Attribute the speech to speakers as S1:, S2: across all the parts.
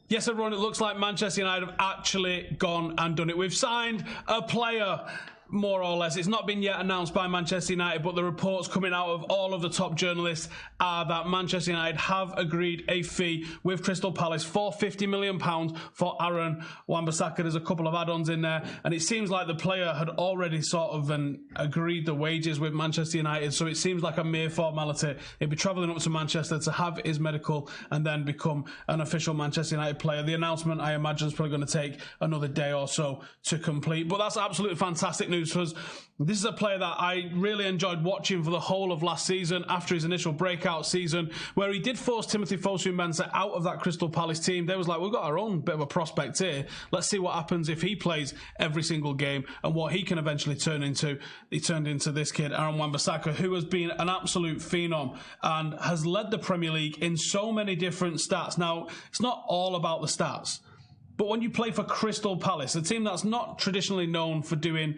S1: Yes, everyone, it looks like Manchester United have actually gone and done it. We've signed a player, more or less. It's not been yet announced by Manchester United, but the reports coming out of all of the top journalists are that Manchester United have agreed a fee with Crystal Palace for £50 million for Aaron Wan-Bissaka. There's a couple of add-ons in there, and it seems like the player had already sort of agreed the wages with Manchester United, so it seems like a mere formality. He'd be travelling up to Manchester to have his medical and then become an official Manchester United player. The announcement, I imagine, is probably going to take another day or so to complete, but that's absolutely fantastic news for us. This is a player that I really enjoyed watching for the whole of last season after his initial breakout season, where he did force Timothy Fosu-Mensah out of that Crystal Palace team. They was like, we've got our own bit of a prospect here. Let's see what happens if he plays every single game and what he can eventually turn into. He turned into this kid, Aaron Wan-Bissaka, who has been an absolute phenom and has led the Premier League in so many different stats. Now, it's not all about the stats, but when you play for Crystal Palace, a team that's not traditionally known for doing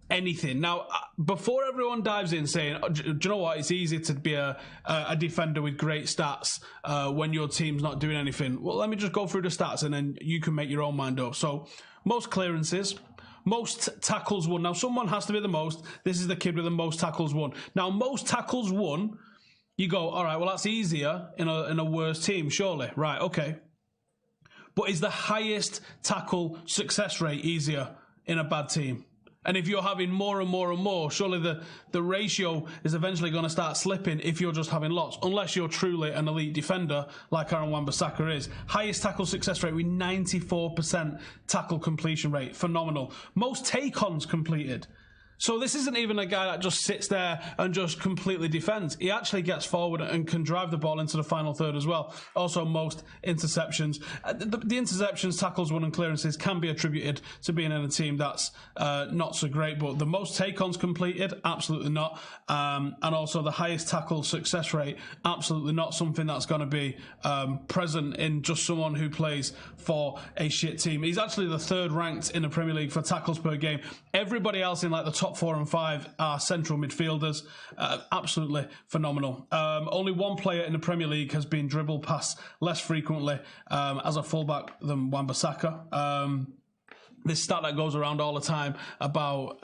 S1: anything. Now, before everyone dives in saying, oh, do you know what, it's easy to be a defender with great stats when your team's not doing anything. Well, let me just go through the stats and then you can make your own mind up. So, most clearances, most tackles won. Now, someone has to be the most. This is the kid with the most tackles won. Now, most tackles won, you go, all right, well, that's easier in a worse team, surely. Right, okay. But is the highest tackle success rate easier in a bad team? And if you're having more and more and more, surely the ratio is eventually going to start slipping if you're just having lots, unless you're truly an elite defender like Aaron Wan-Bissaka is. Highest tackle success rate with 94% tackle completion rate. Phenomenal. Most take-ons completed. So this isn't even a guy that just sits there and just completely defends. He actually gets forward and can drive the ball into the final third as well. Also, most interceptions. The interceptions, tackles won and clearances can be attributed to being in a team that's not so great, but the most take-ons completed, absolutely not. And also the highest tackle success rate, absolutely not something that's going to be present in just someone who plays for a shit team. He's actually the third ranked in the Premier League for tackles per game. Everybody else in like the top 4 and 5 are central midfielders. Absolutely phenomenal. Only one player in the Premier League has been dribbled past less frequently as a fullback than Wan-Bissaka. This stat that goes around all the time about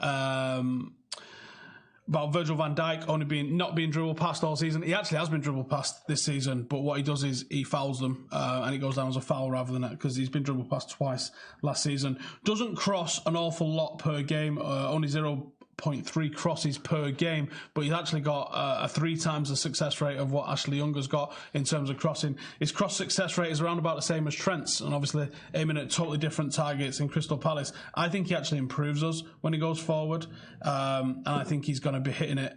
S1: Virgil van Dijk only not being dribbled past all season. He actually has been dribbled past this season, but what he does is he fouls them and it goes down as a foul rather than that, because he's been dribbled past twice last season. Doesn't cross an awful lot per game, only 0.3 crosses per game, but he's actually got a 3 times the success rate of what Ashley Young has got in terms of crossing. His cross success rate is around about the same as Trent's, and obviously aiming at totally different targets in Crystal Palace. I think he actually improves us when he goes forward, and I think he's going to be hitting it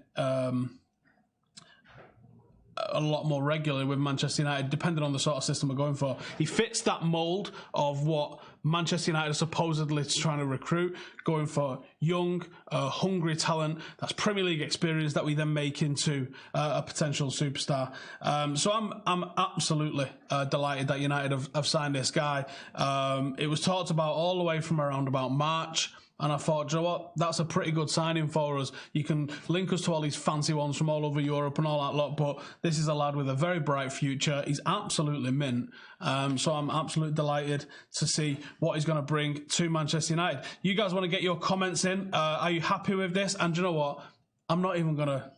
S1: a lot more regularly with Manchester United, depending on the sort of system we're going for. He fits that mould of what Manchester United are supposedly trying to recruit, going for young, hungry talent. That's Premier League experience that we then make into a potential superstar. So I'm absolutely delighted that United have signed this guy. It was talked about all the way from around about March. And I thought, you know what, that's a pretty good signing for us. You can link us to all these fancy ones from all over Europe and all that lot, but this is a lad with a very bright future. He's absolutely mint. So I'm absolutely delighted to see what he's going to bring to Manchester United. You guys want to get your comments in? Are you happy with this? And do you know what? I'm not even going to...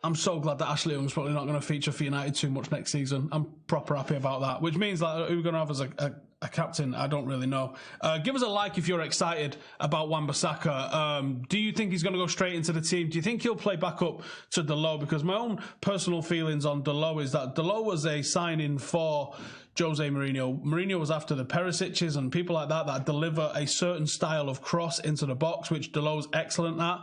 S1: I'm so glad that Ashley Young's probably not going to feature for United too much next season. I'm proper happy about that, which means that who we're going to have as a captain, I don't really know. Give us a like if you're excited about Wan-Bissaka. Do you think he's going to go straight into the team? Do you think he'll play back up to Dalot? Because my own personal feelings on Dalot is that Dalot was a signing for Jose Mourinho. Mourinho was after the Perisic's and people like that deliver a certain style of cross into the box, which Dalot's excellent at.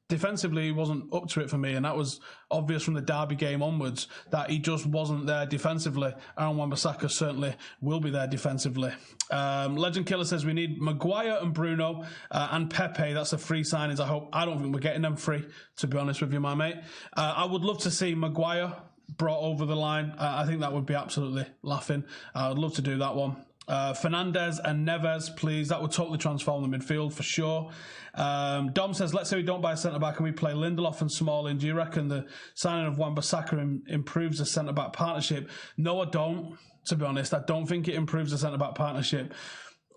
S1: Defensively, he wasn't up to it for me, and that was obvious from the Derby game onwards that he just wasn't there defensively. Aaron Wan-Bissaka certainly will be there defensively. Legend Killer says we need Maguire and Bruno and Pepe. That's the free signings. I don't think we're getting them free, to be honest with you, my mate. I would love to see Maguire brought over the line. I think that would be absolutely laughing. I would love to do that one. Fernandez and Neves, please. That would totally transform the midfield for sure. Dom says, let's say we don't buy a centre-back and we play Lindelof and Smalling. Do you reckon the signing of Wan-Bissaka improves the centre-back partnership? No, I don't, to be honest. I don't think it improves the centre-back partnership.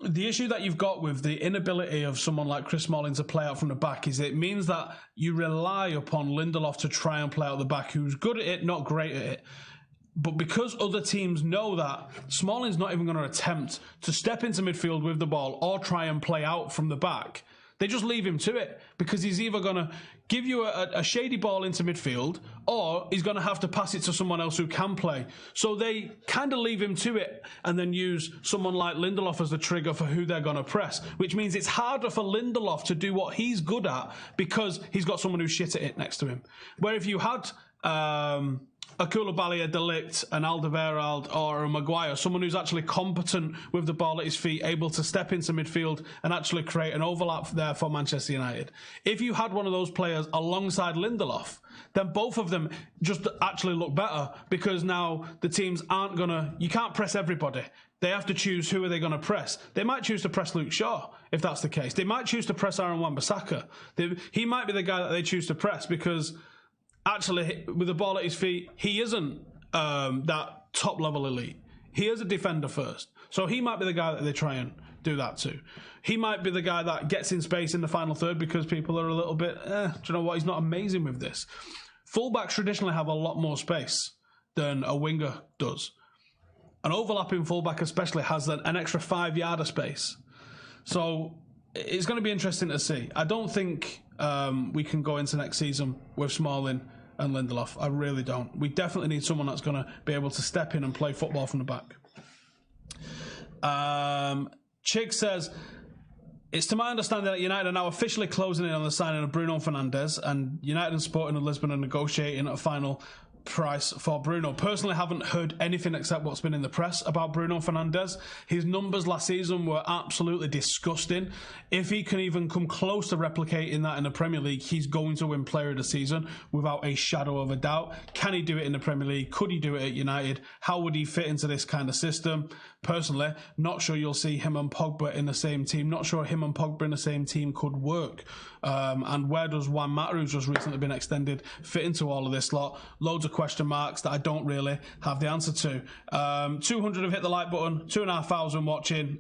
S1: The issue that you've got with the inability of someone like Chris Smalling to play out from the back is it means that you rely upon Lindelof to try and play out the back, who's good at it, not great at it. But because other teams know that, Smalling's not even going to attempt to step into midfield with the ball or try and play out from the back. They just leave him to it because he's either going to give you a shady ball into midfield or he's going to have to pass it to someone else who can play. So they kind of leave him to it and then use someone like Lindelof as the trigger for who they're going to press, which means it's harder for Lindelof to do what he's good at because he's got someone who's shit at it next to him. Where if you had a Koulibaly, a De Ligt, an Alderweireld or a Maguire, someone who's actually competent with the ball at his feet, able to step into midfield and actually create an overlap there for Manchester United. If you had one of those players alongside Lindelof, then both of them just actually look better because now the teams aren't going to... You can't press everybody. They have to choose who are they going to press. They might choose to press Luke Shaw, if that's the case. They might choose to press Aaron Wan-Bissaka. He might be the guy that they choose to press because... Actually, with the ball at his feet, he isn't that top-level elite. He is a defender first. So he might be the guy that they try and do that to. He might be the guy that gets in space in the final third because people are a little bit, do you know what, he's not amazing with this. Fullbacks traditionally have a lot more space than a winger does. An overlapping fullback especially has an extra 5 yard of space. So it's going to be interesting to see. I don't think we can go into next season with Smalling and Lindelof. I really don't. We definitely need someone that's going to be able to step in and play football from the back. Chig says, it's to my understanding that United are now officially closing in on the signing of Bruno Fernandes, and United and Sporting of Lisbon are negotiating a final price for Bruno. Personally, I haven't heard anything except what's been in the press about Bruno Fernandes. His numbers last season were absolutely disgusting. If he can even come close to replicating that in the Premier League, he's going to win Player of the Season without a shadow of a doubt. Can he do it in the Premier League? Could he do it at United? How would he fit into this kind of system? Personally, not sure you'll see him and Pogba in the same team. Not sure him and Pogba in the same team could work. And where does Juan Mata, who's just recently been extended, fit into all of this lot? Loads of question marks that I don't really have the answer to. 200 have hit the like button, 2,500 watching.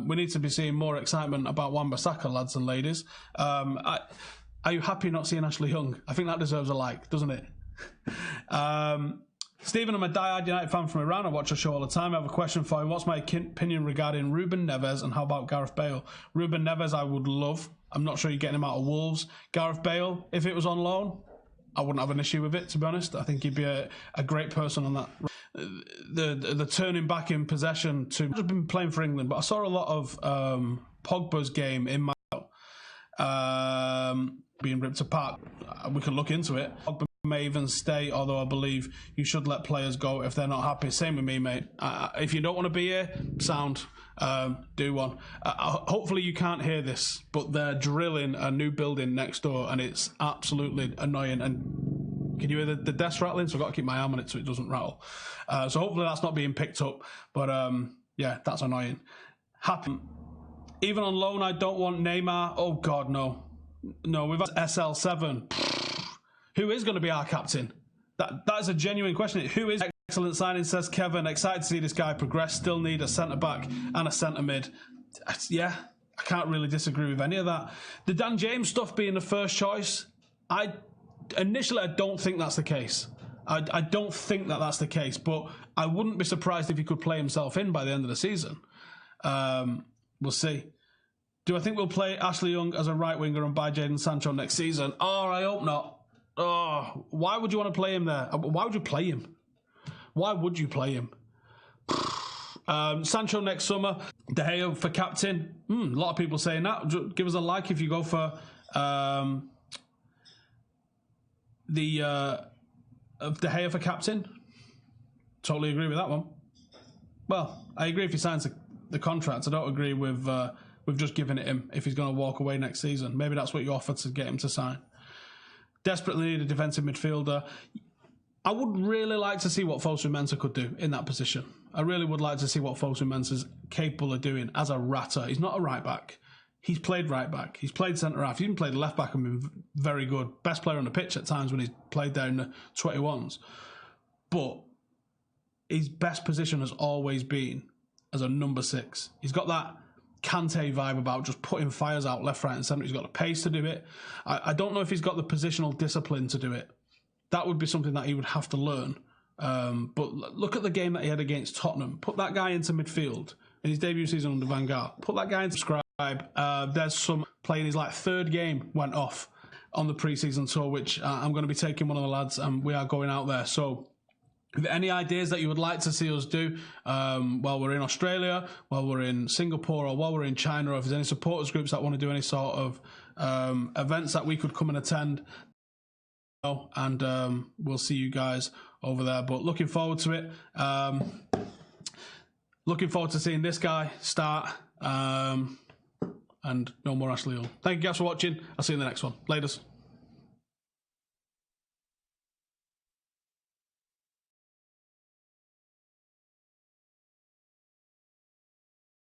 S1: We need to be seeing more excitement about Wan-Bissaka, lads and ladies. Are you happy not seeing Ashley Young? I think that deserves a like, doesn't it? Stephen, I'm a diehard United fan from Iran. I watch the show all the time. I have a question for you. What's my opinion regarding Ruben Neves, and how about Gareth Bale? Ruben Neves, I would love. I'm not sure you're getting him out of Wolves. Gareth Bale, if it was on loan, I wouldn't have an issue with it, to be honest. I think he'd be a great person on that. The turning back in possession to... I've been playing for England, but I saw a lot of Pogba's game in my... being ripped apart. We can look into it. Pogba may even stay, although I believe you should let players go if they're not happy. Same with me, mate. If you don't want to be here, sound. Do one. Hopefully you can't hear this, but they're drilling a new building next door and it's absolutely annoying. And can you hear the desk rattling? So I've got to keep my arm on it so it doesn't rattle. So hopefully that's not being picked up. But yeah, that's annoying. Happy. Even on loan, I don't want Neymar. Oh God, no. No, we've had SL7. Who is going to be our captain? That is a genuine question. Who is... Excellent signing, says Kevin. Excited to see this guy progress. Still need a centre-back and a centre-mid. Yeah, I can't really disagree with any of that. The Dan James stuff being the first choice, initially I don't think that's the case. I don't think that's the case, but I wouldn't be surprised if he could play himself in by the end of the season. We'll see. Do I think we'll play Ashley Young as a right winger and buy Jadon Sancho next season? Oh, I hope not. Oh, why would you want to play him there? Why would you play him? Why would you play him? Sancho next summer. De Gea for captain. A lot of people saying that. Give us a like if you go for De Gea for captain. Totally agree with that one. Well, I agree if he signs the contract. I don't agree with just giving it him if he's going to walk away next season. Maybe that's what you offer to get him to sign. Desperately need a defensive midfielder. I would really like to see what Fosu Mensah could do in that position. I really would like to see what Fosu Mensah's capable of doing as a ratter. He's not a right back. He's played right back. He's played centre half. He's even played left back and been very good. Best player on the pitch at times when he's played there in the 21s. But his best position has always been as a number 6. He's got that Kante vibe about just putting fires out left, right and centre. He's got the pace to do it. I don't know if he's got the positional discipline to do it. That would be something that he would have to learn. But look at the game that he had against Tottenham. Put that guy into midfield in his debut season under Van Gaal. Put that guy into Scribe. There's some playing his third game went off on the pre-season tour, which I'm going to be taking one of the lads and we are going out there. So if any ideas that you would like to see us do while we're in Australia, while we're in Singapore or while we're in China, or if there's any supporters groups that want to do any sort of events that we could come and attend, and we'll see you guys over there. But looking forward to it. Looking forward to seeing this guy start. And no more Ashley Young. Thank you guys for watching. I'll see you in the next one. Laters.